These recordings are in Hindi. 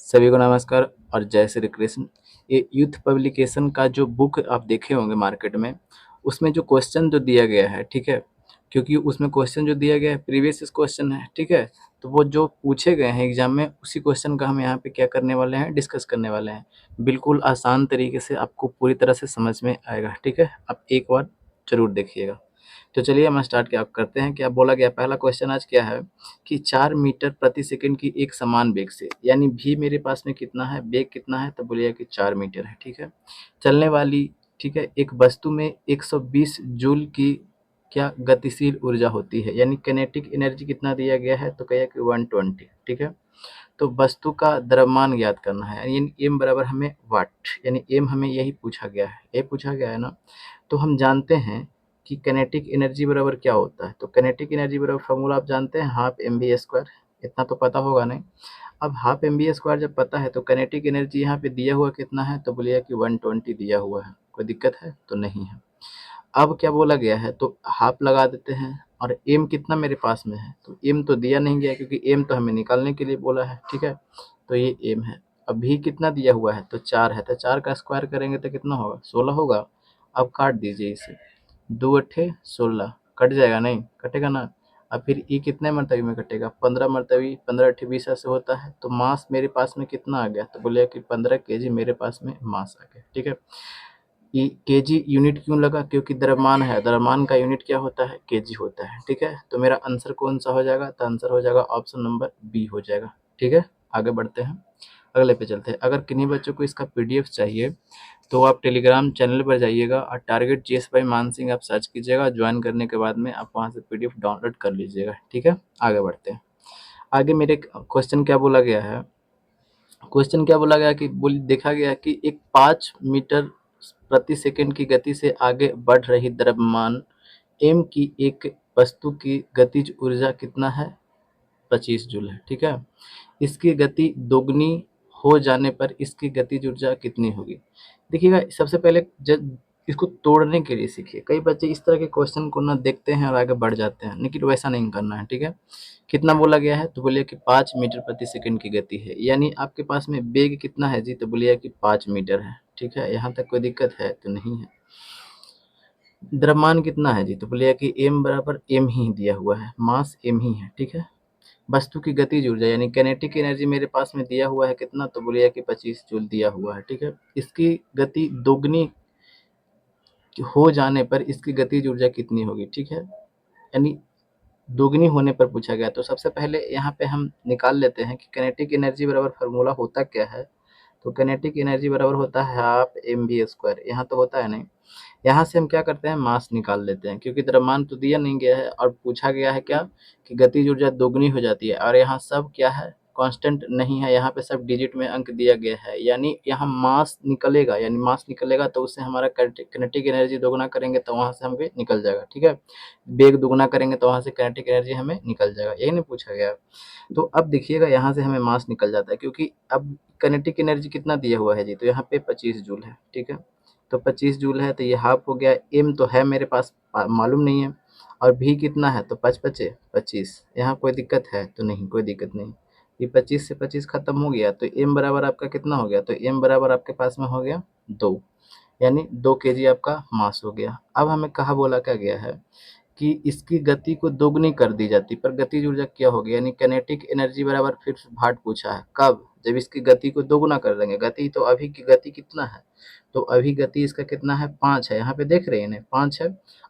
सभी को नमस्कार और जय श्री कृष्ण। ये यूथ पब्लिकेशन का जो बुक आप देखे होंगे मार्केट में, उसमें जो क्वेश्चन जो दिया गया है, ठीक है, क्योंकि उसमें क्वेश्चन जो दिया गया है प्रीवियस क्वेश्चन है, ठीक है, तो वो जो पूछे गए हैं एग्जाम में उसी क्वेश्चन का हम यहाँ पे क्या करने वाले हैं, डिस्कस करने वाले हैं। बिल्कुल आसान तरीके से आपको पूरी तरह से समझ में आएगा, ठीक है। आप एक बार जरूर देखिएगा। तो चलिए हम स्टार्ट क्या करते हैं। क्या बोला गया, पहला क्वेश्चन आज क्या है कि 4 मीटर प्रति सेकंड की एक समान वेग से, यानी भी मेरे पास में कितना है, वेग कितना है, तो बोलिए कि 4 मीटर है, ठीक है। चलने वाली, ठीक है, एक वस्तु में 120 जूल की क्या गतिशील ऊर्जा होती है, यानी किनेटिक एनर्जी कितना दिया गया है, तो कहिए कि 120, ठीक है। तो वस्तु का द्रव्यमान ज्ञात करना है, यानी एम बराबर हमें वाट, यानी एम हमें यही पूछा गया है, ये पूछा गया है ना। तो हम जानते हैं कि किनेटिक एनर्जी बराबर क्या होता है। तो किनेटिक एनर्जी बराबर फॉर्मूला आप जानते हैं, हाफ एम बी स्क्वायर। इतना तो पता होगा नहीं। अब हाफ एम बी स्क्वायर जब पता है तो किनेटिक एनर्जी यहाँ पे दिया हुआ कितना है, तो बोलिए कि 120 दिया हुआ है। कोई दिक्कत है तो नहीं है। अब क्या बोला गया है, तो हाफ लगा देते हैं। और एम कितना मेरे पास में है, तो एम तो दिया नहीं गया क्योंकि एम तो हमें निकालने के लिए बोला है, ठीक है। तो ये एम है। अब भी कितना दिया हुआ है, तो 4 है, तो 4 का स्क्वायर करेंगे तो कितना होगा, 16 होगा। अब काट दीजिए इसे, 2 अट्ठे 16, कट जाएगा, नहीं कटेगा ना। अब फिर ये कितने मरतबे में कटेगा, 15 मरतबे, 15 अट्ठे 20 ऐसे होता है। तो मास मेरे पास में कितना आ गया, तो बोले कि 15 केजी मेरे पास में मास आ गया, ठीक है। ये केजी यूनिट क्यों लगा, क्योंकि द्रव्यमान है, द्रव्यमान का यूनिट क्या होता है, केजी होता है, ठीक है। तो मेरा आंसर कौन सा हो जाएगा, तो आंसर हो जाएगा ऑप्शन नंबर बी हो जाएगा, ठीक है। आगे बढ़ते हैं, अगले पे चलते हैं। अगर किन्हीं बच्चों को इसका पीडीएफ चाहिए तो आप टेलीग्राम चैनल पर जाइएगा और टारगेट जीएस बाई मान सिंह आप सर्च कीजिएगा। ज्वाइन करने के बाद में आप वहाँ से पीडीएफ डाउनलोड कर लीजिएगा, ठीक है। आगे बढ़ते हैं। आगे मेरे क्वेश्चन क्या बोला गया है, क्वेश्चन क्या बोला गया कि बोल देखा गया कि एक 5 मीटर प्रति सेकंड की गति से आगे बढ़ रही द्रव्यमान एम की एक वस्तु की गतिज ऊर्जा कितना है, 25 जूल है, ठीक है। इसकी गति दोगुनी हो जाने पर इसकी गतिज ऊर्जा कितनी होगी। देखिएगा, सबसे पहले जब इसको तोड़ने के लिए सीखिए। कई बच्चे इस तरह के क्वेश्चन को ना देखते हैं और आगे बढ़ जाते हैं, लेकिन वैसा नहीं करना है, ठीक है। कितना बोला गया है, तो बोलिए कि 5 मीटर प्रति सेकंड की गति है, यानी आपके पास में वेग कितना है जी, तो बोलिए कि 5 मीटर है, ठीक है। यहाँ तक कोई दिक्कत है तो नहीं है। द्रव्यमान कितना है जी, तो बोलिए कि एम बराबर एम ही दिया हुआ है, मास एम ही है, ठीक है। वस्तु की गतिज ऊर्जा यानी किनेटिक एनर्जी मेरे पास में दिया हुआ है कितना, तो बोलिए कि 25 जूल दिया हुआ है, ठीक है। इसकी गति दोगुनी हो जाने पर इसकी गतिज ऊर्जा कितनी होगी, ठीक है। यानी दोगुनी होने पर पूछा गया। तो सबसे पहले यहाँ पे हम निकाल लेते हैं कि किनेटिक एनर्जी बराबर फार्मूला होता क्या है। तो किनेटिक एनर्जी बराबर होता है हाफ एम बी स्क्वायर। यहाँ तो होता है नहीं। यहाँ से हम क्या करते हैं, मास निकाल लेते हैं, क्योंकि द्रव्यमान तो दिया नहीं गया है और पूछा गया है क्या कि गतिज ऊर्जा दोगुनी हो जाती है। और यहाँ सब क्या है, कांस्टेंट नहीं है, यहाँ पे सब डिजिट में अंक दिया गया है। यानी यहाँ मास निकलेगा, यानी मास निकलेगा तो उससे हमारा किनेटिक एनर्जी दोगुना करेंगे तो वहाँ से हमें निकल जाएगा, ठीक है। वेग दोगुना करेंगे तो वहाँ से किनेटिक एनर्जी हमें निकल जाएगा, यही नहीं पूछा गया। तो अब देखिएगा, यहाँ से हमें मास निकल जाता है, क्योंकि अब किनेटिक एनर्जी कितना दिया हुआ है जी, तो यहाँ पे 25 जूल है, ठीक है। तो 25 जूल है तो ये हाफ हो गया। एम तो है मेरे पास, मालूम नहीं है। और भी कितना है, तो 5 पचे 25। यहाँ कोई दिक्कत है तो नहीं, कोई दिक्कत नहीं। ये 25 से 25 खत्म हो गया, तो एम बराबर आपका कितना हो गया, तो एम बराबर आपके पास में हो गया 2, यानी 2 केजी आपका मास हो गया। अब हमें कहा बोला क्या गया है कि इसकी गति को दोगुनी कर दी जाती, पर गतिज ऊर्जा क्या होगी, यानी किनेटिक एनर्जी बराबर फिर भाट पूछा है, कब, जब इसकी गति को दोगुना कर देंगे। गति तो अभी की गति कितना है, तो अभी गति इसका कितना है, 5 है, यहाँ पे देख रहे हैं ना 5 है।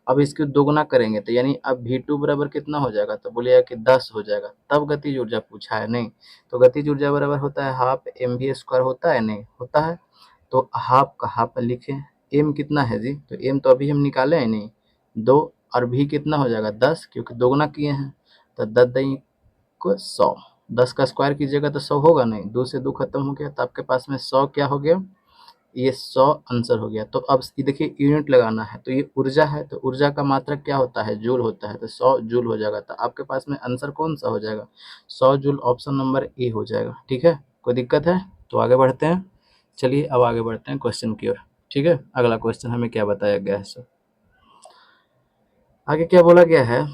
अब इसको दोगुना करेंगे तो यानी अब V2 बराबर कितना हो जाएगा, तो बोलिएगा कि 10 हो जाएगा। तब गतिज ऊर्जा पूछा है, नहीं। तो गतिज ऊर्जा बराबर होता है हाफ एम वी स्क्वायर, होता है नहीं, होता है। तो हाफ का हाफ लिखें। एम कितना है जी, तो एम तो अभी हम निकाले हैं नहीं, 2। और भी कितना हो जाएगा, 10, क्योंकि दोगुना किए हैं। तो 10 दई को 100, 10 का स्क्वायर कीजिएगा तो 100 होगा नहीं, 2 से 2 खत्म हो गया, तो आपके पास में 100 क्या हो गया, ये 100 आंसर हो गया। तो अब ये देखिए यूनिट लगाना है, तो ये ऊर्जा है, तो ऊर्जा का मात्रक क्या होता है, जूल होता है, तो 100 जूल हो जाएगा। तो आपके पास में आंसर कौन सा हो जाएगा, 100 जूल, ऑप्शन नंबर ए हो जाएगा, ठीक है। कोई दिक्कत है तो आगे बढ़ते हैं। चलिए अब आगे बढ़ते हैं क्वेश्चन की ओर, ठीक है। अगला क्वेश्चन हमें क्या बताया गया है सर, आगे क्या बोला गया है,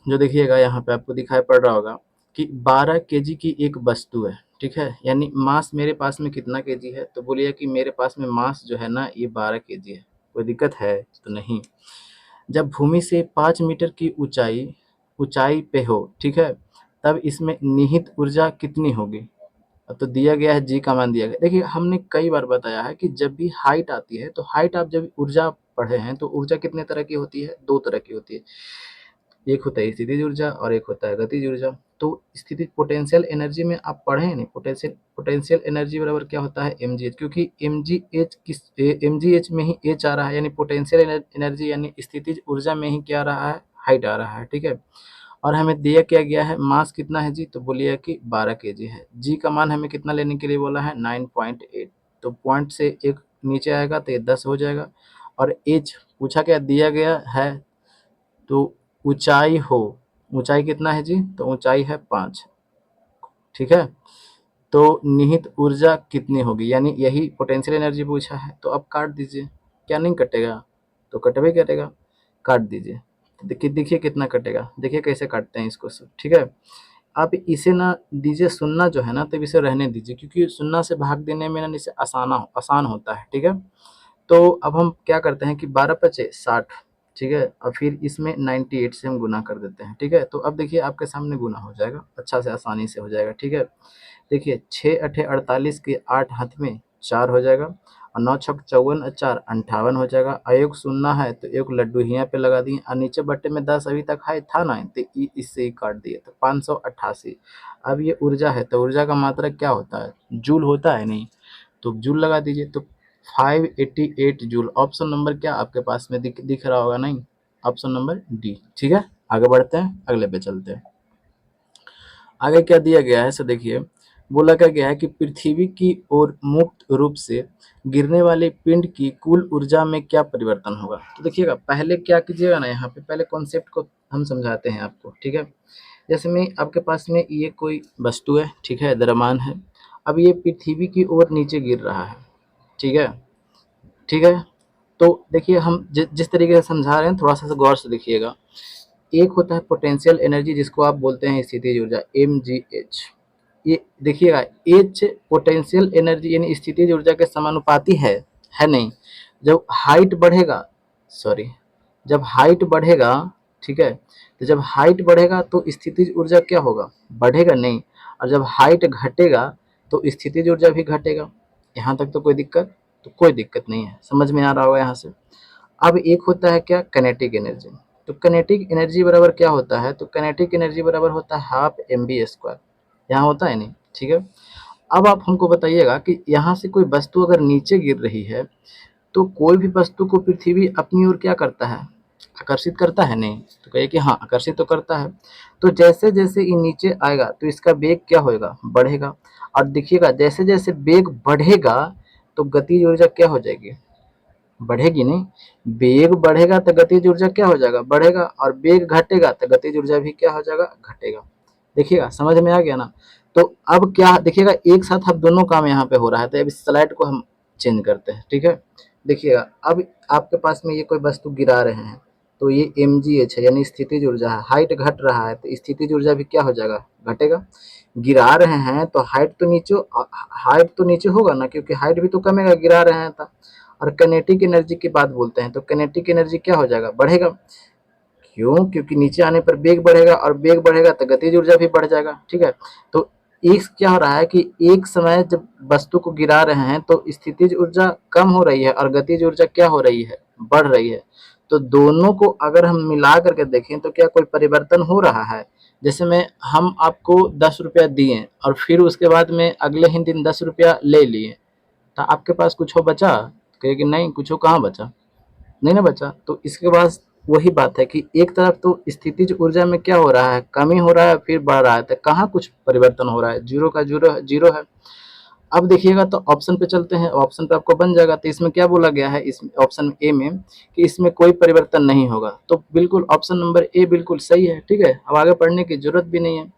जो देखिएगा यहाँ पे आपको दिखाई पड़ रहा होगा कि 12 केजी की एक वस्तु है, ठीक है, यानी मास मेरे पास में कितना केजी है, तो बोलिए कि मेरे पास में मास जो है ना ये 12 केजी है। कोई दिक्कत है तो नहीं। जब भूमि से 5 मीटर की ऊंचाई ऊंचाई पे हो, ठीक है, तब इसमें निहित ऊर्जा कितनी होगी। तो दिया गया है, जी का मान दिया गया। देखिए हमने कई बार बताया है कि जब भी हाइट आती है तो हाइट आप जब ऊर्जा पढ़े हैं तो ऊर्जा कितने तरह की होती है, दो तरह की होती है। एक होता है स्थितिज ऊर्जा और एक होता है गतिज ऊर्जा। तो स्थिति पोटेंशियल एनर्जी में आप पढ़े हैं नहीं, पोटेंशियल पोटेंशियल एनर्जी बराबर क्या होता है, mgh, क्योंकि mgh में ही h आ रहा है, यानी पोटेंशियल एनर्जी यानी स्थितिज ऊर्जा में ही क्या आ रहा है, हाइट आ रहा है। ठीक है, और हमें दिया क्या गया है, मास कितना है जी, तो बोलिए कि 12 केजी है। जी का मान हमें कितना लेने के लिए बोला है, 9.8। तो पॉइंट से एक नीचे आएगा तो ये 10 हो जाएगा। और एच पूछा क्या दिया गया है, तो ऊंचाई हो, ऊंचाई कितना है जी, तो ऊंचाई है 5। ठीक है, तो निहित ऊर्जा कितनी होगी, यानी यही पोटेंशियल एनर्जी पूछा है। तो अब काट दीजिए, क्या नहीं कटेगा, तो कटवे करेगा, काट दीजिए। तो देखिए देखिए कितना कटेगा, देखिए कैसे काटते हैं इसको सब। ठीक है, आप इसे ना दीजिए सुनना जो है ना, तो इसे रहने दीजिए, क्योंकि सुनना से भाग देने में ना इसे आसान होता है। ठीक है, तो अब हम क्या करते हैं कि 12 पचे 60, ठीक है, और फिर इसमें 98 से हम गुना कर देते हैं। ठीक है, तो अब देखिए आपके सामने गुना हो जाएगा, अच्छा से आसानी से हो जाएगा। ठीक है, देखिए 6 अठे 48 के 8 हाथ में 4 हो जाएगा, और 9 छक 54 और 4 58 हो जाएगा। अयोग सुनना है तो एक लड्डू यहाँ पे लगा दिए, और नीचे बट्टे में 10 अभी तक है था ना, तो इससे ही काट दिए, तो 588। अब ये ऊर्जा है, तो ऊर्जा का मात्रक क्या होता है, जूल होता है नहीं, तो जूल लगा दीजिए। तो 588 जूल। ऑप्शन नंबर क्या आपके पास में दिख रहा होगा, नहीं, ऑप्शन नंबर डी। ठीक है, आगे बढ़ते हैं, अगले पे चलते हैं। आगे क्या दिया गया है, सो देखिए, बोला क्या गया है कि पृथ्वी की ओर मुक्त रूप से गिरने वाले पिंड की कुल ऊर्जा में क्या परिवर्तन होगा। तो देखिएगा पहले क्या कीजिएगा ना, यहाँ पे पहले कॉन्सेप्ट को हम समझाते हैं आपको। ठीक है, जैसे में आपके पास में ये कोई वस्तु है, ठीक है, द्रव्यमान है। अब ये पृथ्वी की ओर नीचे गिर रहा है। ठीक है, ठीक है, तो देखिए हम जिस तरीके से समझा रहे हैं थोड़ा सा गौर से देखिएगा। एक होता है पोटेंशियल एनर्जी, जिसको आप बोलते हैं स्थितिज ऊर्जा, mgh। ये देखिएगा, एच पोटेंशियल एनर्जी यानी स्थितिज ऊर्जा के समानुपाती है नहीं। जब हाइट बढ़ेगा, सॉरी, जब हाइट बढ़ेगा, ठीक है, तो जब हाइट बढ़ेगा तो स्थितिज ऊर्जा क्या होगा, बढ़ेगा नहीं। और जब हाइट घटेगा तो स्थितिज ऊर्जा भी घटेगा। यहाँ तक तो कोई दिक्कत, तो कोई दिक्कत नहीं है, समझ में आ रहा होगा यहाँ से। अब एक होता है क्या, कनेटिक एनर्जी। तो कनेटिक एनर्जी बराबर क्या होता है, तो कनेटिक एनर्जी बराबर होता है हाफ mv²। यहाँ होता है नहीं। ठीक है, अब आप हमको बताइएगा कि यहाँ से कोई वस्तु अगर नीचे गिर रही है, तो कोई भी वस्तु को पृथ्वी अपनी ओर क्या करता है, आकर्षित करता है नहीं, तो कहिए कि हाँ आकर्षित तो करता है। तो जैसे जैसे ये नीचे आएगा तो इसका वेग क्या होगा, बढ़ेगा। और देखिएगा जैसे जैसे वेग बढ़ेगा तो गतिज ऊर्जा क्या हो जाएगी, बढ़ेगी नहीं। वेग बढ़ेगा तो गतिज ऊर्जा क्या हो जाएगा, बढ़ेगा, और वेग घटेगा तो गतिज ऊर्जा भी क्या हो जाएगा, घटेगा। देखिएगा समझ में आ गया ना। तो अब क्या देखिएगा, एक साथ अब दोनों काम यहाँ पे हो रहा है। तो अब इस स्लाइड को हम चेंज करते हैं। ठीक है, देखिएगा अब आपके पास में ये कोई वस्तु गिरा रहे हैं, तो ये mgh है, यानी स्थितिज ऊर्जा है। हाइट घट रहा है तो स्थितिज ऊर्जा भी क्या हो जाएगा, घटेगा। गिरा रहे हैं तो हाइट तो नीचे होगा ना, क्योंकि हाइट भी तो कमेगा, गिरा रहे हैं तो। और कैनेटिक एनर्जी की बात बोलते हैं, तो कैनेटिक एनर्जी क्या हो जाएगा, बढ़ेगा। क्यों, क्योंकि नीचे आने पर वेग बढ़ेगा, और वेग बढ़ेगा तो गतिज ऊर्जा भी बढ़ जाएगा। ठीक है, तो एक क्या हो रहा है कि एक समय जब वस्तु को गिरा रहे हैं तो स्थितिज ऊर्जा कम हो रही है और गतिज ऊर्जा क्या हो रही है, बढ़ रही है। तो दोनों को अगर हम मिला करके देखें तो क्या कोई परिवर्तन हो रहा है। जैसे में हम आपको 10 रुपया दिए और फिर उसके बाद में अगले ही दिन 10 रुपया ले लिए, तो आपके पास कुछ हो बचा, कहे कि नहीं, कुछ हो कहाँ बचा, नहीं ना बचा। तो इसके बाद वही बात है कि एक तरफ तो स्थितिज ऊर्जा में क्या हो रहा है, कमी हो रहा है, फिर बढ़ रहा है, तो कहाँ कुछ परिवर्तन हो रहा है, जीरो का जीरो जीरो है। अब देखिएगा तो ऑप्शन पे चलते हैं, ऑप्शन पे आपको बन जाएगा। तो इसमें क्या बोला गया है, इस ऑप्शन ए में कि इसमें कोई परिवर्तन नहीं होगा, तो बिल्कुल ऑप्शन नंबर ए बिल्कुल सही है। ठीक है, अब आगे पढ़ने की जरूरत भी नहीं है,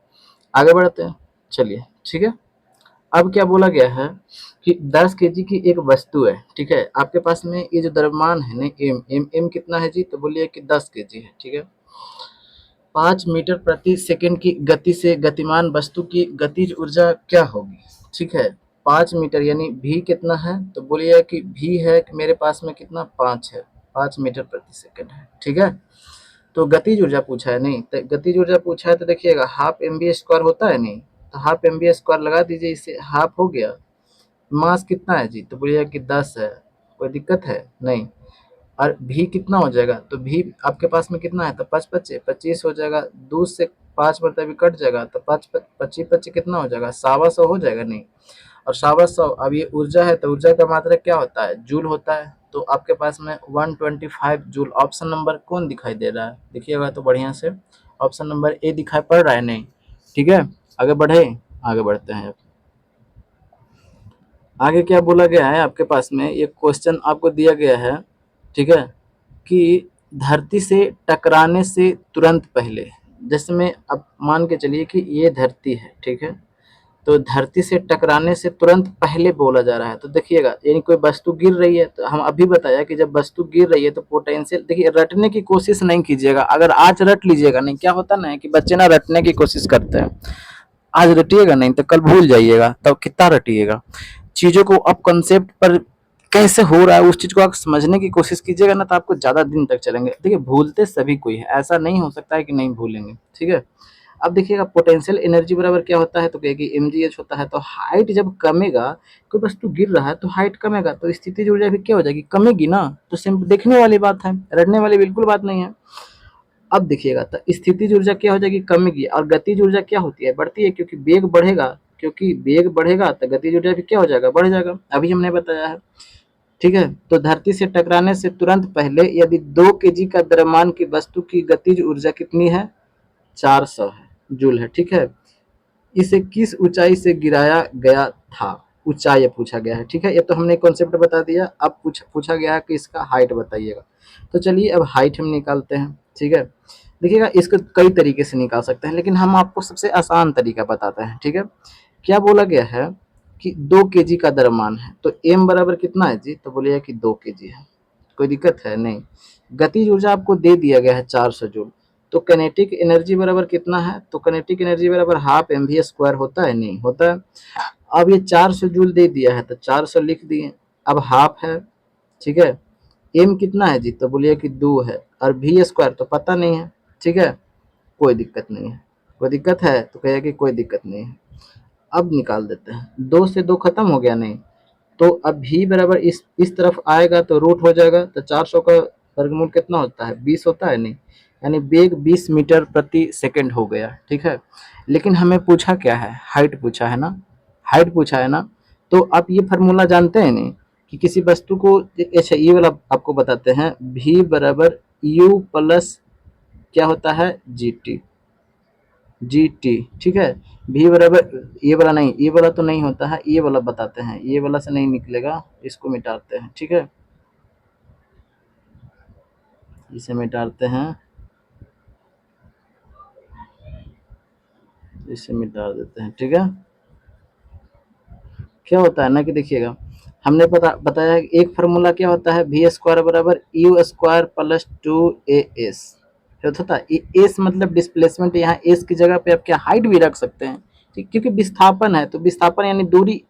आगे बढ़ते हैं, चलिए। ठीक है, अब क्या बोला गया है कि 10 केजी की एक वस्तु है। ठीक है, आपके पास में ये जो द्रव्यमान है ना, एम एम एम कितना है जी, तो बोलिए कि 10 केजी है। ठीक है, 5 मीटर प्रति सेकंड की गति से गतिमान वस्तु की गतिज ऊर्जा क्या होगी? ठीक है, 5 मीटर यानी v कितना है? तो बोलिए कि v है कि मेरे पास में कितना 5 है, 5 मीटर प्रति सेकंड है, ठीक है। तो गतिज ऊर्जा पूछा है, नहीं तो गतिज ऊर्जा पूछा है तो देखिएगा हाफ एम बी स्क्वायर होता है, नहीं तो हाफ एम बी स्क्वायर लगा दीजिए, इससे हाफ हो गया। मास कितना है जी? तो बोलिएगा कि 10 है, कोई दिक्कत है नहीं। और भी कितना हो जाएगा? तो भी आपके पास में कितना है? तो 5 पच्चे 25 हो जाएगा, 2 से 5 मतलब भी कट जाएगा, तो 5 25 25 कितना हो जाएगा? 125 हो जाएगा, नहीं। और 125, अब ये ऊर्जा है तो ऊर्जा का मात्रा क्या होता है? जूल होता है। तो आपके पास में 125 जूल। ऑप्शन नंबर कौन दिखाई दे रहा है? देखिएगा तो बढ़िया से, ऑप्शन नंबर ए दिखाई पड़ रहा है, नहीं? ठीक है, आगे बढ़े, आगे बढ़ते हैं। आगे क्या बोला गया है आपके पास में, ये क्वेश्चन आपको दिया गया है, ठीक है, कि धरती से टकराने से तुरंत पहले, जैसे में अब मान के चलिए कि ये धरती है, ठीक है, तो धरती से टकराने से तुरंत पहले बोला जा रहा है। तो देखिएगा यानी कोई वस्तु गिर रही है, तो हम अभी बताया कि जब वस्तु गिर रही है तो पोटेंशियल, देखिए रटने की कोशिश नहीं कीजिएगा। अगर आज रट लीजिएगा, नहीं क्या होता ना है कि बच्चे ना रटने की कोशिश करते हैं, आज रटिएगा नहीं तो कल भूल जाइएगा, तब कितना रटिएगा। चीजों को अब कंसेप्ट पर कैसे हो रहा है उस चीज को आप समझने की कोशिश कीजिएगा ना, तो आपको ज्यादा दिन तक चलेंगे। देखिए भूलते सभी कोई है, ऐसा नहीं हो सकता है कि नहीं भूलेंगे, ठीक है। अब देखिएगा पोटेंशियल एनर्जी बराबर क्या होता है, तो कहेगी mgh होता है। तो हाइट जब कमेगा, कोई वस्तु गिर रहा है तो हाइट कमेगा, तो स्थितिज ऊर्जा भी क्या हो जाएगी? कमेगी ना। तो सिंपल देखने वाली बात है, रटने वाली बिल्कुल बात नहीं है। अब देखिएगा तो स्थितिज ऊर्जा क्या हो जाएगी? कमेगी। और गतिज ऊर्जा क्या होती है? बढ़ती है, क्योंकि वेग बढ़ेगा, क्योंकि वेग बढ़ेगा तो गतिज ऊर्जा भी क्या हो जाएगा? बढ़ जाएगा, अभी हमने बताया है, ठीक है। तो धरती से टकराने से तुरंत पहले यदि 2 केजी का द्रव्यमान की वस्तु की गतिज ऊर्जा कितनी है? 400 है, जूल है, ठीक है। इसे किस ऊंचाई से गिराया गया था? ऊंचाई पूछा गया है, ठीक है। ये तो हमने कॉन्सेप्ट बता दिया। अब पूछा गया है कि इसका हाइट बताइएगा। तो चलिए अब हाइट हम निकालते हैं, ठीक है। देखिएगा इसको कई तरीके से निकाल सकते हैं, लेकिन हम आपको सबसे आसान तरीका बताते हैं, ठीक है। क्या बोला गया है कि 2 केजी का द्रव्यमान है, तो एम बराबर कितना है जी? तो बोलिए कि 2 केजी है, कोई दिक्कत है नहीं। गतिज ऊर्जा आपको दे दिया गया है 400 जूल। तो कनेटिक एनर्जी बराबर कितना है? तो कनेटिक एनर्जी बराबर हाफ एम वी स्क्वायर होता है, नहीं होता है। अब ये 400 जूल दे दिया है तो 400 लिख दिए। अब हाफ है, ठीक है। एम कितना है जी? तो बोलिए कि 2 है, और वी स्क्वायर तो पता नहीं है, ठीक है। कोई दिक्कत नहीं है, कोई दिक्कत है तो कहिए कि कोई दिक्कत नहीं है। अब निकाल देते हैं, 2 से 2 खत्म हो गया, नहीं तो अब भी बराबर इस तरफ आएगा तो रूट हो जाएगा, तो 400 का वर्गमूल कितना होता है? 20 होता है, नहीं यानी वेग 20 मीटर प्रति सेकंड हो गया, ठीक है। लेकिन हमें पूछा क्या है? हाइट पूछा है ना, हाइट पूछा है ना। तो आप ये फार्मूला जानते हैं नहीं कि किसी वस्तु को, अच्छा ये वाला आपको बताते हैं, भी बराबर यू प्लस क्या होता है? जी टी, जी टी, ठीक है। भी बराबर ये वाला नहीं, ये वाला तो नहीं होता है, ये वाला बताते हैं, ये वाला से नहीं निकलेगा, इसको मिटाते हैं, ठीक है। इसे मिटाते हैं, इसे मिटा देते हैं, ठीक है। क्या होता है ना कि देखिएगा हमने बताया कि एक फार्मूला क्या होता है? वी स्क्वायर बराबर यू स्क्वायर प्लस 2 एस होता है। एस मतलब डिस्प्लेसमेंट, यहाँ एस की जगह पे आप क्या हाइट भी रख सकते हैं, ठीक, क्योंकि विस्थापन है, तो विस्थापन यानी दूरी,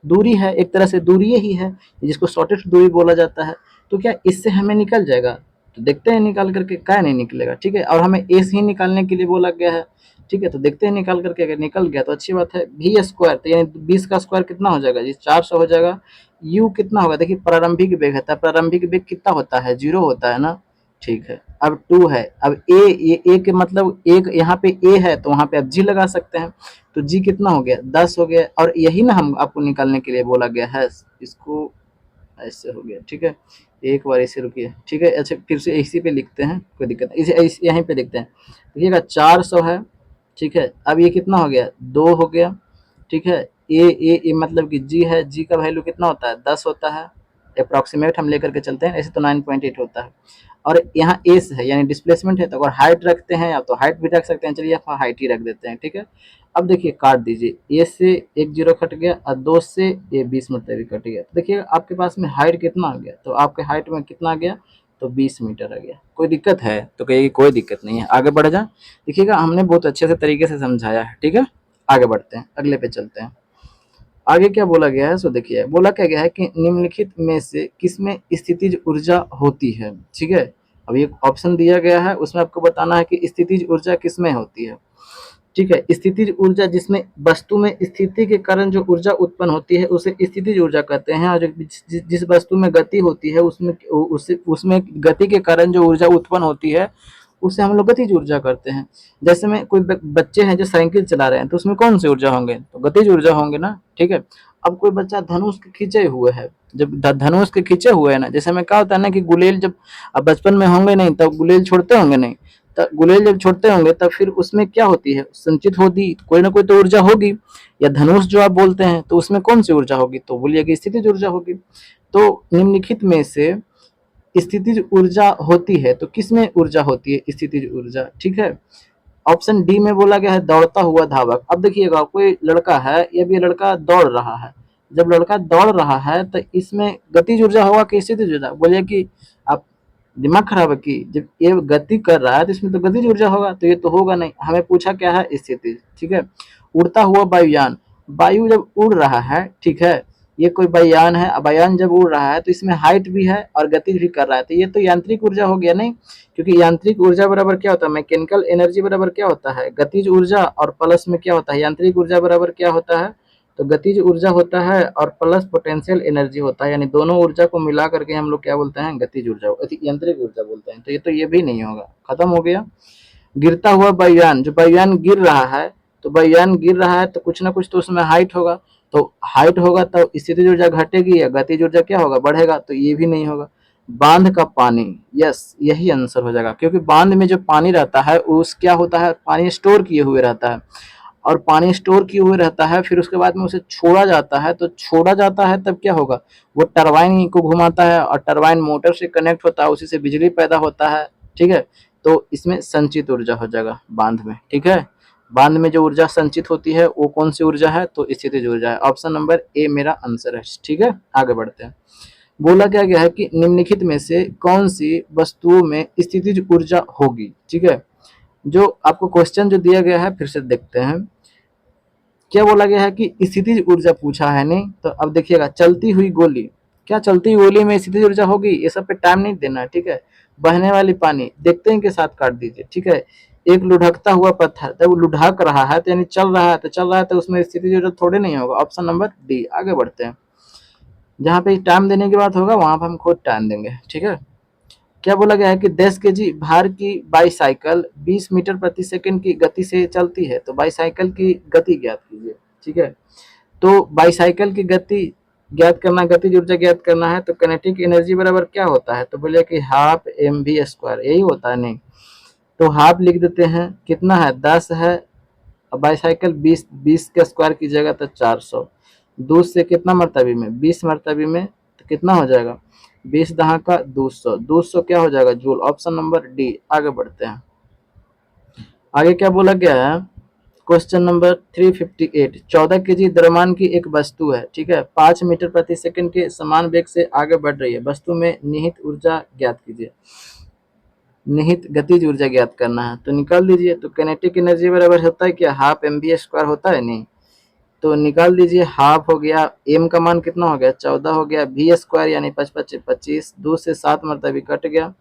दूरी है, एक तरह से दूरी ही है, जिसको शॉर्टेस्ट दूरी बोला जाता है। तो क्या इससे हमें निकल जाएगा? तो देखते हैं निकाल करके, क्या नहीं निकलेगा, ठीक है। और हमें एस ही निकालने के लिए बोला गया है, ठीक है। तो देखते हैं निकाल करके, अगर निकल गया तो अच्छी बात है। वी स्क्वायर तो यानी 20 का स्क्वायर कितना हो जाएगा जी? 400 हो जाएगा। यू कितना होगा? देखिए प्रारंभिक वेग है, प्रारंभिक वेग कितना होता है? 0 होता है ना, ठीक है। अब 2 है, अब ए के मतलब एक यहाँ पे ए है तो वहां पे आप जी लगा सकते हैं। तो जी कितना हो गया? 10 हो गया। और यही ना हम आपको निकालने के लिए बोला गया है, इसको ऐसे हो गया, ठीक है। एक बार ऐसे रुकिए, ठीक है। अच्छा फिर से इसी पे लिखते हैं, कोई दिक्कत नहीं, इसे यहीं पे लिखते हैं। देखिएगा 400 है, ठीक है। अब ये कितना हो गया? 2 हो गया, ठीक है। ए मतलब कि जी है, जी का वैल्यू कितना होता है? 10 होता है, अप्रॉक्सीमेट हम लेकर के चलते हैं, ऐसे तो 9.8 होता है। और यहाँ एस है यानी डिस्प्लेसमेंट है, तो अगर हाइट रखते हैं या तो हाइट भी रख सकते हैं, चलिए आप हाइट ही रख देते हैं, ठीक है। अब देखिए काट दीजिए, ए से एक जीरो कट गया और 2 से ये 20 मतलब भी कट गया। तो देखिए आपके पास में हाइट कितना आ गया? तो आपके हाइट में कितना आ गया? तो 20 मीटर आ गया। कोई दिक्कत है तो कहिए कोई दिक्कत नहीं है, आगे बढ़ जा। देखिएगा हमने बहुत अच्छे से तरीके से समझाया है, ठीक है। आगे बढ़ते हैं, अगले पे चलते हैं। आगे क्या बोला गया है, सो देखिए बोला क्या गया है कि निम्नलिखित में से किसमें स्थितिज ऊर्जा होती है, ठीक है। अब ये ऑप्शन दिया गया है, उसमें आपको बताना है कि स्थितिज ऊर्जा किसमें होती है, ठीक है। स्थितिज ऊर्जा जिसमें वस्तु में स्थिति के कारण जो ऊर्जा उत्पन्न होती है उसे स्थितिज ऊर्जा कहते हैं, और जिस वस्तु में गति होती है उसमें गति के कारण जो ऊर्जा उत्पन्न होती है उसे हम लोग गतिज ऊर्जा करते हैं। जैसे में कोई बच्चे हैं जो साइकिल चला रहे हैं तो उसमें कौन सी ऊर्जा होंगे, तो गतिज ऊर्जा होंगे ना, ठीक है। अब कोई बच्चा धनुष के खींचे हुए है, जब धनुष के खींचे हुए है ना, जैसे में क्या होता है ना कि गुलेल जब अब बचपन में होंगे नहीं तब गुलेल छोड़ते होंगे नहीं, गुलेल जब छोड़ते होंगे तब फिर उसमें क्या होती है, संचित होती कोई ना कोई तो ऊर्जा होगी, या धनुष जो आप बोलते हैं तो उसमें कौन सी ऊर्जा होगी, तो बोलिए कि स्थितिज ऊर्जा होगी। तो निम्नलिखित में से स्थितिज ऊर्जा होती है तो किसमें ऊर्जा होती है स्थितिज ऊर्जा, ठीक है। ऑप्शन डी में बोला गया है दौड़ता हुआ धावक। अब देखिएगा कोई लड़का है, ये लड़का दौड़ रहा है, जब लड़का दौड़ रहा है तो इसमें गतिज ऊर्जा होगा कि स्थितिज ऊर्जा, बोलिए कि आप दिमाग खराब है कि जब ये गति कर रहा है तो इसमें तो गतिज ऊर्जा होगा, तो ये तो होगा नहीं, हमें पूछा क्या है स्थितिज, ठीक है। उड़ता हुआ वायुयान, वायु जब उड़ रहा है, ठीक है, ये कोई वायुयान है, वायुयान जब उड़ रहा है तो इसमें हाइट भी है और गति भी कर रहा है, तो ये तो यांत्रिक ऊर्जा हो गया नहीं, क्योंकि यांत्रिक ऊर्जा बराबर क्या होता है, मैकेनिकल एनर्जी बराबर क्या होता है, गतिज ऊर्जा, और प्लस में क्या होता है यांत्रिक ऊर्जा बराबर क्या होता है, तो गतिज ऊर्जा होता है और प्लस पोटेंशियल एनर्जी होता है, यानी दोनों ऊर्जा को मिला करके हम लोग क्या बोलते हैं, गतिज ऊर्जा, यांत्रिक ऊर्जा बोलते हैं। तो ये भी नहीं होगा, खत्म हो गया। गिरता हुआ वायुयान, जो वायुयान गिर रहा है, तो वायुयान गिर रहा है तो कुछ ना कुछ तो उसमें हाइट होगा, तो हाइट होगा तो स्थितिज ऊर्जा घटेगी या गतिज ऊर्जा क्या होगा, बढ़ेगा, तो ये भी नहीं होगा। बांध का पानी, यस यही आंसर हो जाएगा, क्योंकि बांध में जो पानी रहता है उस क्या होता है, पानी स्टोर किए हुए रहता है, और पानी स्टोर किए हुए रहता है, फिर उसके बाद में उसे छोड़ा जाता है, तो छोड़ा जाता है तब क्या होगा, वो टरबाइन को घुमाता है और टरबाइन मोटर से कनेक्ट होता है, उसी से बिजली पैदा होता है, ठीक है। तो इसमें संचित ऊर्जा हो जाएगा बांध में, ठीक है। बांध में जो ऊर्जा संचित होती है वो कौन सी ऊर्जा है, तो स्थितिज ऊर्जा है। ऑप्शन नंबर ए मेरा आंसर है, ठीक है। आगे बढ़ते हैं। बोला क्या गया है कि निम्नलिखित में से कौन सी वस्तुओं में स्थितिज ऊर्जा होगी, ठीक है। जो आपको क्वेश्चन जो दिया गया है फिर से देखते हैं, क्या बोला गया है कि स्थितिज ऊर्जा पूछा है नहीं, तो अब देखिएगा चलती हुई गोली, क्या चलती हुई गोली में स्थितिज ऊर्जा होगी, ये सब पे टाइम नहीं देना है, ठीक है। बहने वाली पानी, देखते हैं के साथ काट दीजिए, ठीक है। एक लुढ़कता हुआ पत्थर, जब लुढ़क रहा है तो यानी चल रहा है, तो उसमें स्थितिज ऊर्जा थोड़े नहीं होगा। Option number D. आगे बढ़ते हैं, जहाँ पे टाइम देने की बात होगा वहां पर हम खुद टाइम देंगे, ठीक है। क्या बोला गया है कि 10 केजी भार की बाईसाइकिल 20 मीटर प्रति सेकंड की गति से चलती है, तो बाईसाइकिल की गति ज्ञात कीजिए, ठीक है। तो बाईसाइकिल की गति ज्ञात करना, गतिज ऊर्जा ज्ञात करना है, तो काइनेटिक एनर्जी बराबर क्या होता है, तो बोले कि हाफ mv², यही होता है नहीं, तो हाफ लिख देते हैं, कितना है 10 है, बाईसाइकिल 20 के स्क्वायर की जगह तो 400, 2 से कितना मरतबे में 20 मरतबे में, तो कितना हो जाएगा 20 दहा का 200, 200 क्या हो जाएगा जूल। Option number D. आगे बढ़ते हैं, आगे क्या बोला गया है, क्वेश्चन नंबर 358। 14 केजी द्रव्यमान की एक वस्तु है, ठीक है, 5 मीटर प्रति सेकंड के समान वेग से आगे बढ़ रही है, वस्तु में निहित ऊर्जा ज्ञात कीजिए। निहित गतिज ऊर्जा ज्ञात करना है, तो निकाल दीजिए, तो काइनेटिक एनर्जी बराबर होता है क्या, हाफ mv² होता है नहीं, तो निकाल दीजिए, हाफ हो गया, m का मान कितना हो गया 14 हो गया, v² यानी 25, 2 से 7 मरतबे कट गया,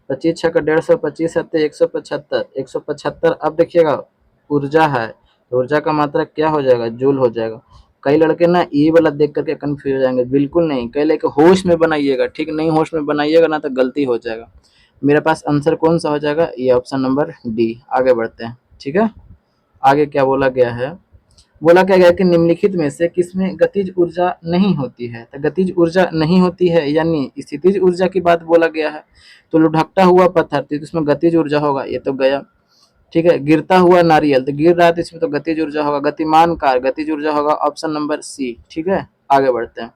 25 छक्का 150, 25 सत्ते 175, 175। अब देखिएगा ऊर्जा है, तो ऊर्जा का मात्रा क्या हो जाएगा, जूल हो जाएगा। कई लड़के ना ये वाला देख करके कंफ्यूज हो जाएंगे, बिल्कुल नहीं, कई लड़के होश में बनाइएगा, ठीक नहीं, होश में बनाइएगा ना तो गलती हो जाएगा। मेरे पास आंसर कौन सा हो जाएगा, ये ऑप्शन नंबर डी। आगे बढ़ते हैं, ठीक है। आगे क्या बोला गया है, बोला क्या गया कि निम्नलिखित में से किसमें गतिज ऊर्जा नहीं होती है, तो गतिज ऊर्जा नहीं होती है यानी स्थितिज ऊर्जा की बात बोला गया है, तो लुढ़कता हुआ पत्थर तो इसमें गतिज ऊर्जा होगा, ये तो गया, ठीक है। गिरता हुआ नारियल, तो गिर रहा है तो इसमें तो गतिज ऊर्जा होगा। गतिमान कार, गतिज ऊर्जा होगा, ऑप्शन नंबर सी, ठीक है। आगे बढ़ते हैं,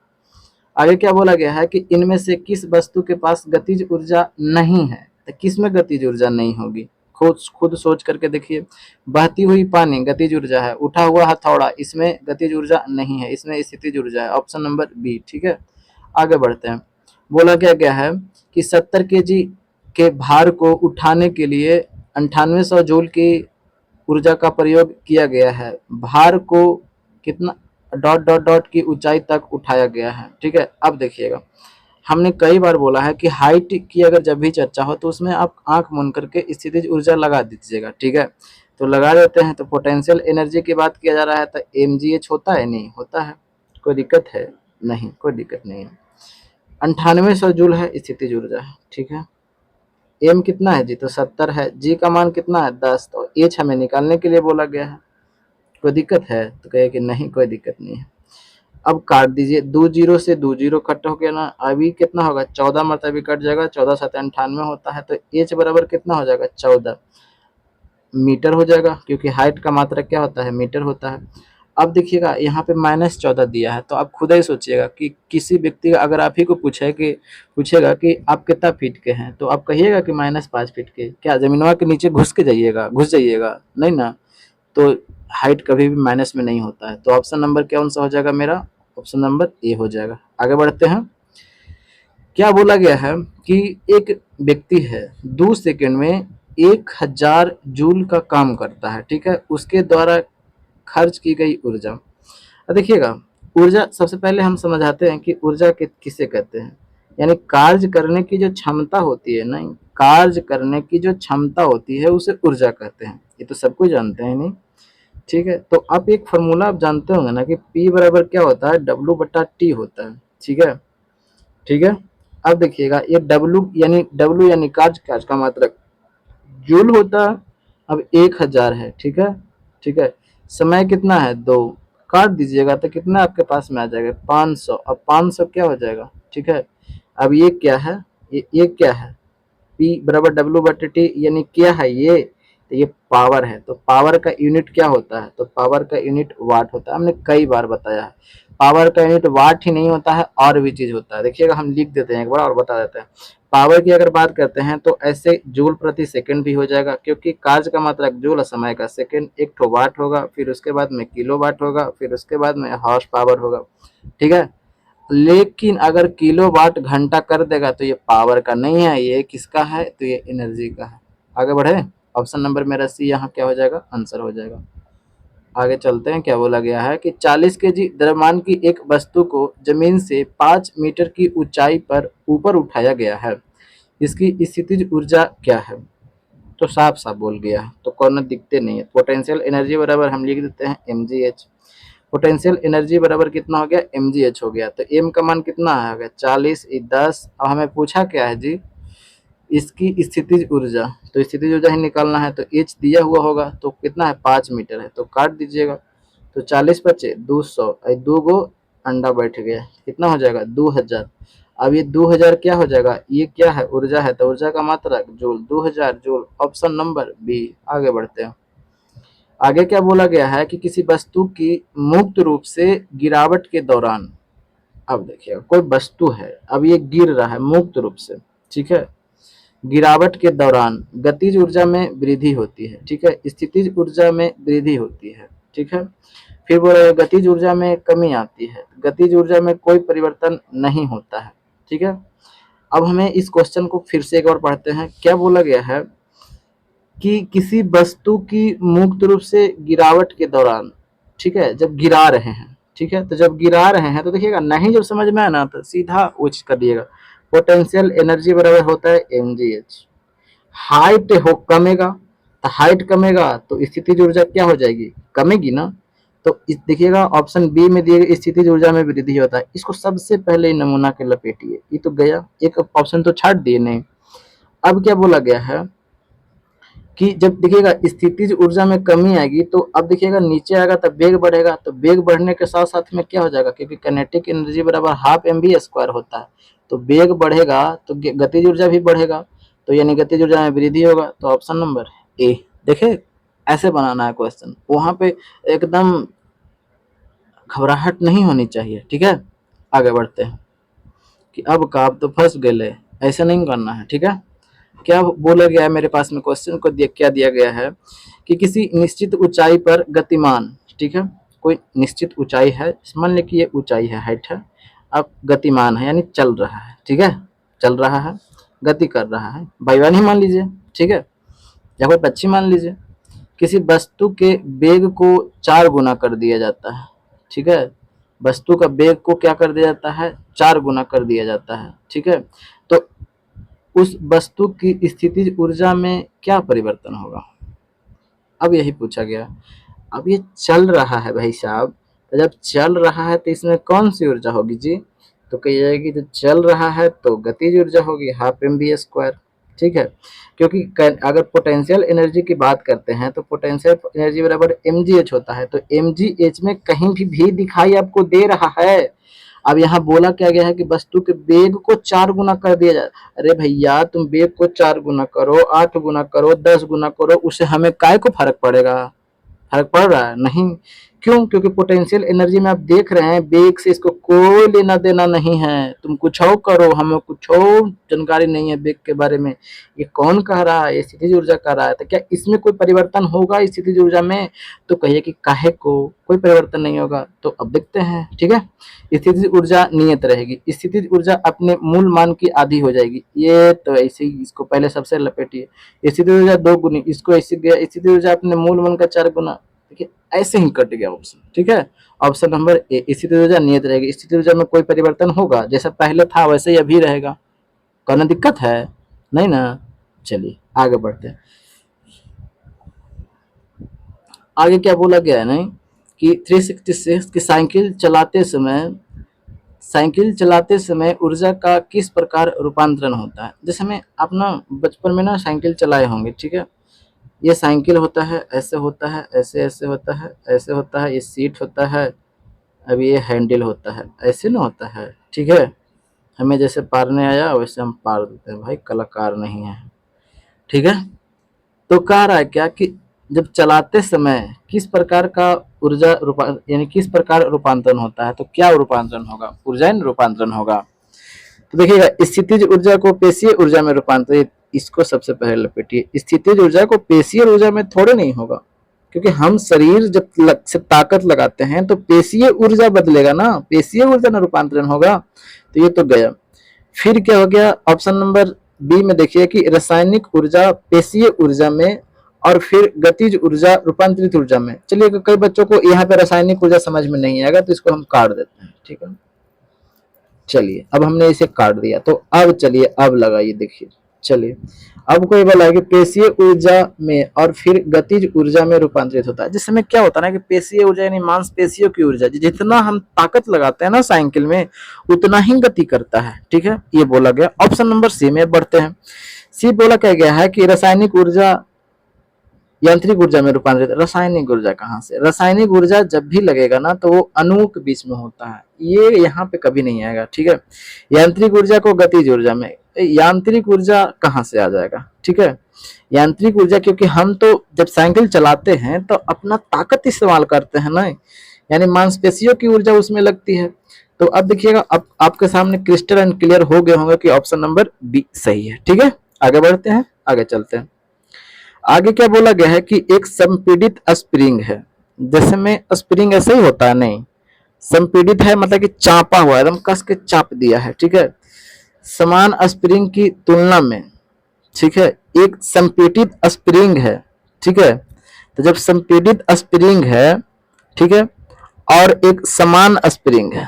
आगे क्या बोला गया है कि इनमें से किस वस्तु के पास गतिज ऊर्जा नहीं है, तो किस में गतिज ऊर्जा नहीं होगी, खुद सोच करके देखिए। बहती हुई पानी गतिज ऊर्जा है, उठा हुआ हथौड़ा इसमें गतिज ऊर्जा नहीं है, इसमें स्थितिज ऊर्जा है, ऑप्शन नंबर बी, ठीक है। आगे बढ़ते हैं, बोला क्या गया है कि 70 केजी के भार को उठाने के लिए 9800 जूल की ऊर्जा का प्रयोग किया गया है। भार को कितना डॉट डॉट डॉट की ऊंचाई तक उठाया गया है। ठीक है, अब देखिएगा, हमने कई बार बोला है कि हाइट की अगर जब भी चर्चा हो तो उसमें आप आंख मूंद करके स्थितिज ऊर्जा लगा दीजिएगा। ठीक है, तो लगा देते हैं। तो पोटेंशियल एनर्जी की बात किया जा रहा है तो mgh होता है, नहीं होता है, कोई दिक्कत है? नहीं, कोई दिक्कत नहीं है। 9800 जूल है स्थितिज ऊर्जा है। ठीक है, एम कितना है जी? तो 70 है। जी का मान कितना है? 10। तो एच हमें निकालने के लिए बोला गया है, कोई दिक्कत है? तो कहे कि नहीं, कोई दिक्कत नहीं है। अब काट दीजिए, 2 जीरो से 2 जीरो कट हो गया ना, अभी कितना होगा? 14 मतलब कट जाएगा, 14 7 98 होता है, तो एच बराबर कितना हो जाएगा? 14 मीटर हो जाएगा, क्योंकि हाइट का मात्रक क्या होता है? मीटर होता है। अब देखिएगा यहाँ पे -14 दिया है, तो आप खुद ही सोचिएगा कि किसी व्यक्ति अगर आप ही को पूछेगा कि आप कितना फीट के हैं, तो आप कहिएगा कि -5 फीट के। क्या जमीनवा के नीचे घुस जाइएगा? नहीं ना। तो हाइट कभी भी माइनस में नहीं होता है। तो ऑप्शन नंबर कौन सा हो जाएगा मेरा? ऑप्शन नंबर ए हो जाएगा। आगे बढ़ते हैं। क्या बोला गया है कि एक व्यक्ति है 2 सेकंड में 1000 जूल का काम करता है। ठीक है, उसके द्वारा खर्च की गई ऊर्जा। अब देखिएगा, ऊर्जा सबसे पहले हम समझाते हैं कि ऊर्जा किसे कहते हैं। यानी कार्य करने की जो क्षमता होती है, नहीं, कार्य करने की जो क्षमता होती है उसे ऊर्जा कहते हैं। ये तो सब कुछ जानते हैं, नहीं? ठीक है, तो आप एक फॉर्मूला आप जानते होंगे ना कि P बराबर क्या होता है? W/T होता है। ठीक है, ठीक है। अब देखिएगा, ये W यानी कार्य का मात्रक जूल होता है। अब 1000 है। ठीक है, ठीक है। समय कितना है? 2। काट दीजिएगा तो कितना आपके पास में आ जाएगा? 500। अब 500 क्या हो जाएगा? ठीक है, अब ये क्या है? ये क्या है? P बराबर W/T यानी क्या है ये? तो ये पावर है। तो पावर का यूनिट क्या होता है? तो पावर का यूनिट वाट होता है। हमने कई बार बताया है, पावर का यूनिट वाट ही नहीं होता है, और भी चीज होता है। देखिएगा, हम लिख देते हैं एक बार और बता देते हैं। पावर की अगर बात करते हैं तो ऐसे जूल प्रति सेकंड भी हो जाएगा, क्योंकि कार्य का मात्रक जूल और समय का सेकंड। एक ठो वाट होगा, फिर उसके बाद में किलो वाट होगा, फिर उसके बाद में हॉर्स पावर होगा। ठीक है, लेकिन अगर किलोवाट घंटा कर देगा तो ये पावर का नहीं है, ये किसका है? तो ये एनर्जी का है। आगे बढ़े। ऑप्शन नंबर मेरा सी यहाँ क्या हो जाएगा? आंसर हो जाएगा। आगे चलते हैं। क्या बोला गया है कि 40 केजी द्रव्यमान की एक वस्तु को जमीन से 5 मीटर की ऊंचाई पर ऊपर उठाया गया है, इसकी स्थितिज ऊर्जा क्या है? तो साफ साफ बोल गया है, तो कॉर्नर दिखते नहीं है। पोटेंशियल एनर्जी बराबर हम लिख देते हैं mgh। पोटेंशियल एनर्जी बराबर कितना हो गया? mgh हो गया। तो m का मान कितना आ गया? 40, 10। अब हमें पूछा क्या है जी? इसकी स्थितिज ऊर्जा। तो स्थितिज ऊर्जा ही निकालना है, तो h दिया हुआ होगा, तो कितना है? 5 मीटर है, तो काट दीजिएगा। तो 40 बचे 200, दो गो अंडा बैठ गया, कितना हो जाएगा? 2000। अब ये 2000 क्या हो जाएगा? ये क्या है? ऊर्जा है, तो ऊर्जा का मात्रक joule, 2000 joule. Option number B. आगे बढ़ते हैं। आगे क्या बोला गया है कि किसी वस्तु की मुक्त रूप से गिरावट के दौरान। अब देखिए, कोई वस्तु है, अब ये गिर रहा है मुक्त रूप से। ठीक है, गिरावट के दौरान गतिज ऊर्जा में वृद्धि होती है। ठीक है, स्थितिज ऊर्जा में वृद्धि होती है। ठीक है, फिर बोला गतिज ऊर्जा में कमी आती है, गतिज ऊर्जा में कोई परिवर्तन नहीं होता है। ठीक है, अब हमें इस क्वेश्चन को फिर से एक बार पढ़ते हैं। क्या बोला गया है कि किसी वस्तु की मुक्त रूप से गिरावट के दौरान, ठीक है, जब गिरा रहे हैं, ठीक है, तो जब गिरा रहे हैं तो देखिएगा, नहीं जब समझ में आया ना तो सीधा वो चीज कर दिएगा। पोटेंशियल एनर्जी बराबर होता है mgh। हाइट हो कमेगा, तो हाइट कमेगा तो स्थितिज ऊर्जा क्या हो जाएगी? कमेगी ना। तो देखिएगा, ऑप्शन बी में दिए गए स्थितिज ऊर्जा में वृद्धि होता है। इसको सबसे पहले नमूना के लपेटिए। ये तो गया, एक ऑप्शन तो छाट दिए नहीं। अब क्या बोला गया है कि जब देखिएगा स्थितिज ऊर्जा में कमी आएगी, तो अब देखिएगा नीचे आएगा तो वेग बढ़ेगा, तो वेग बढ़ने के साथ साथ में क्या हो जाएगा? क्योंकि काइनेटिक एनर्जी बराबर हाफ mv² होता है, तो वेग बढ़ेगा तो गतिज ऊर्जा भी बढ़ेगा, तो यानी गतिज ऊर्जा में वृद्धि होगा। तो ऑप्शन नंबर ए। देखे, ऐसे बनाना है क्वेश्चन, वहां पे एकदम घबराहट नहीं होनी चाहिए। ठीक है, आगे बढ़ते हैं कि अब का अब तो फंस गए, ऐसा नहीं करना है। ठीक है, क्या बोला गया है मेरे पास में? क्वेश्चन को क्या दिया गया है कि किसी निश्चित ऊंचाई पर गतिमान, ठीक है, कोई निश्चित ऊंचाई है, मान लें कि ये ऊंचाई है, हाइट है, अब गतिमान है यानी चल रहा है, ठीक है, चल रहा है, गति कर रहा है, वायुयान ही मान लीजिए, ठीक है, या कोई पक्षी मान लीजिए। किसी वस्तु के वेग को 4 गुना कर दिया जाता है, ठीक है, वस्तु का वेग को क्या कर दिया जाता है, 4 गुना कर दिया जाता है, ठीक है, तो उस वस्तु की स्थितिज ऊर्जा में क्या परिवर्तन होगा, अब यही पूछा गया। अब ये चल रहा है भाई साहब, तो जब चल रहा है तो इसमें कौन सी ऊर्जा होगी जी, तो कही जाएगी जो चल रहा है तो गतिज ऊर्जा होगी, हाफ एम बी स्क्वायर, ठीक है, क्योंकि अगर पोटेंशियल एनर्जी की बात करते हैं तो पोटेंशियल एनर्जी बराबर एम जी एच होता है, तो एम जी एच में कहीं भी दिखाई आपको दे रहा है। अब यहाँ बोला क्या गया है कि वस्तु के वेग को 4 गुना कर दिया जाए। अरे भैया तुम वेग को 4 गुना करो, 8 गुना करो, 10 गुना करो, उससे हमें काय को फर्क पड़ेगा, फर्क पड़ रहा है नहीं। क्यों, क्योंकि पोटेंशियल एनर्जी में आप देख रहे हैं वेग से इसको कोई लेना देना नहीं है। तुम कुछ और करो, हमें कुछ और जानकारी नहीं है वेग के बारे में। ये कौन कह रहा है, ये स्थितिज ऊर्जा कह रहा है, तो क्या इसमें कोई परिवर्तन होगा स्थितिज ऊर्जा में, तो कहिए कि काहे को कोई परिवर्तन नहीं होगा। तो अब देखते हैं, ठीक है, स्थितिज ऊर्जा नियत रहेगी, स्थितिज ऊर्जा अपने मूल मान की आधी हो जाएगी। ये तो ऐसे ही इसको पहले सबसे लपेटिए, स्थितिज ऊर्जा 2 गुनी, इसको ऐसे गया स्थितिज ऊर्जा अपने मूल मान का 4 गुना, देखिए ऐसे ही कट गया ऑप्शन, ठीक है। ऑप्शन नंबर ए, स्थितिज ऊर्जा नियत रहेगी, स्थितिज ऊर्जा में कोई परिवर्तन होगा, जैसा पहले था वैसे ही अभी रहेगा, कोई दिक्कत है नहीं ना। चलिए आगे बढ़ते हैं। आगे क्या बोला गया है नहीं कि 366 की साइकिल चलाते समय ऊर्जा का किस प्रकार रूपांतरण होता है। जैसे हमें अपना बचपन में ना साइकिल चलाए होंगे, ठीक है, ये साइकिल होता है, ऐसे होता है, ऐसे ऐसे होता है, ऐसे होता है, ये सीट होता है, अब ये हैंडल होता है, ऐसे ना होता है, ठीक है, हमें जैसे पारने आया वैसे हम पार देते हैं, भाई कलाकार नहीं है, ठीक है। तो कह रहा है क्या कि जब चलाते समय किस प्रकार का ऊर्जा यानी किस प्रकार रूपांतरण होता है, तो क्या रूपांतरण होगा, ऊर्जा रूपांतरण होगा। तो देखिएगा, स्थितिज ऊर्जा को पेशीय ऊर्जा में रूपांतरित, इसको सबसे पहले लपेटिए, स्थितिज ऊर्जा को पेशीय ऊर्जा में थोड़े नहीं होगा, क्योंकि हम शरीर जब से ताकत लगाते हैं तो पेशीय ऊर्जा बदलेगा ना, पेशीय ऊर्जा में रूपांतरण होगा। तो ये तो गया। फिर क्या हो गया, ऑप्शन नंबर बी में देखिए कि रासायनिक ऊर्जा पेशीय ऊर्जा में और फिर गतिज ऊर्जा रूपांतरित ऊर्जा में। चलिए, कई बच्चों को यहाँ पे रासायनिक ऊर्जा समझ में नहीं आएगा तो इसको हम काट देते हैं, ठीक है। चलिए, अब हमने इसे काट दिया, तो अब चलिए अब लगाइए, देखिए, चलिए अब कोई बोला है कि पेशीय ऊर्जा में और फिर गतिज ऊर्जा में रूपांतरित होता है। जिस समय क्या होता है ना कि पेशीय ऊर्जा यानी मांसपेशियों की ऊर्जा, जितना हम ताकत लगाते हैं ना साइकिल में उतना ही गति करता है, ठीक है, ये बोला गया। ऑप्शन नंबर सी में बढ़ते हैं। सी बोला क्या गया है कि रासायनिक ऊर्जा यांत्रिक ऊर्जा में रूपांतरित। रासायनिक ऊर्जा कहाँ से, रासायनिक ऊर्जा जब भी लगेगा ना तो वो अणुओं के बीच में होता है, ये यहाँ पे कभी नहीं आएगा, ठीक है। यांत्रिक ऊर्जा को गतिज ऊर्जा में, यांत्रिक ऊर्जा कहाँ से आ जाएगा, ठीक है। यांत्रिक ऊर्जा, क्योंकि हम तो जब साइकिल चलाते हैं तो अपना ताकत इस्तेमाल करते हैं ना, यानी मांसपेशियों की ऊर्जा उसमें लगती है। तो अब देखिएगा, अब आपके सामने क्रिस्टल एंड क्लियर हो गए होंगे कि ऑप्शन नंबर बी सही है, ठीक है। आगे बढ़ते हैं, आगे चलते हैं। आगे क्या बोला गया है कि एक संपीड़ित स्प्रिंग है, जैसे में स्प्रिंग ऐसे ही होता है, नहीं, संपीड़ित है मतलब कि चापा हुआ, एकदम कस के चाप दिया है, ठीक है, समान स्प्रिंग की तुलना में, ठीक है, एक संपीड़ित स्प्रिंग है, ठीक है। तो जब संपीड़ित स्प्रिंग है, ठीक है, और एक समान स्प्रिंग है,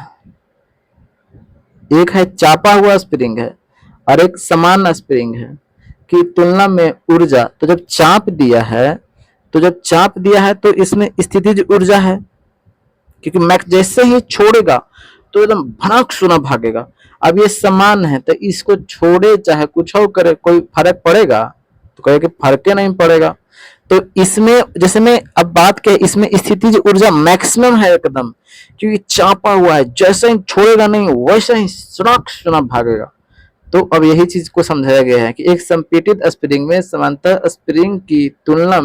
एक है चापा हुआ स्प्रिंग है और एक समान स्प्रिंग है की तुलना में ऊर्जा, तो जब चाप दिया है, तो जब चाप दिया है तो इसमें स्थितिज ऊर्जा है, क्योंकि मैक्स जैसे ही छोड़ेगा तो एकदम भड़क सुना भागेगा। अब ये समान है तो इसको छोड़े चाहे कुछ और करे, कोई फर्क पड़ेगा, तो कहे कि फर्क नहीं पड़ेगा। तो इसमें जैसे में अब बात के, इसमें स्थितिज ऊर्जा मैक्सिमम है एकदम, क्योंकि चापा हुआ है, जैसे ही छोड़ेगा नहीं वैसे ही सुनाक सुना भागेगा। तो अब यही चीज को समझाया गया है कि एक संपीड़ित स्प्रिंग में समांतर स्प्रिंग की तुलना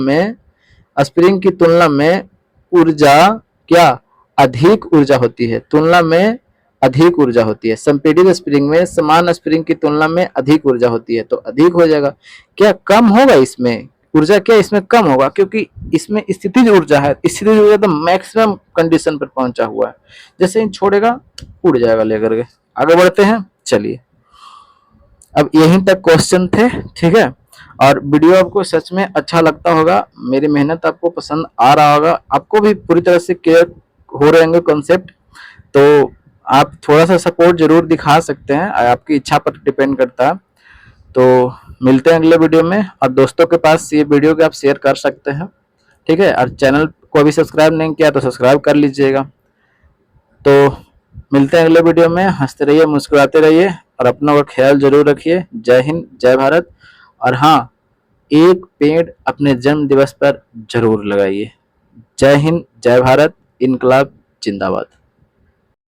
में ऊर्जा क्या अधिक ऊर्जा होती है, तुलना में अधिक ऊर्जा होती है। संपीड़ित स्प्रिंग में समान स्प्रिंग की तुलना में अधिक ऊर्जा होती है, तो अधिक हो जाएगा, क्या कम होगा इसमें, ऊर्जा क्या इसमें कम होगा, क्योंकि इसमें स्थितिज ऊर्जा है, स्थितिज ऊर्जा तो मैक्सिमम कंडीशन पर पहुंचा हुआ है। जैसे ही छोड़ेगा उड़ जाएगा लेकर के। आगे बढ़ते हैं, चलिए। अब यहीं तक क्वेश्चन थे, ठीक है। और वीडियो आपको सच में अच्छा लगता होगा, मेरी मेहनत आपको पसंद आ रहा होगा, आपको भी पूरी तरह से क्लियर हो रहे होंगे कॉन्सेप्ट। तो आप थोड़ा सा सपोर्ट जरूर दिखा सकते हैं, आपकी इच्छा पर डिपेंड करता है। तो मिलते हैं अगले वीडियो में, और दोस्तों के पास ये वीडियो को आप शेयर कर सकते हैं, ठीक है। और चैनल को अभी सब्सक्राइब नहीं किया तो सब्सक्राइब कर लीजिएगा। तो मिलते हैं अगले वीडियो में, हंसते रहिए, मुस्कुराते रहिए, और अपनों का ख्याल जरूर रखिए। जय हिंद, जय भारत। और हाँ, एक पेड़ अपने जन्म दिवस पर जरूर लगाइए। जय हिंद, जय भारत, इनकलाब जिंदाबाद।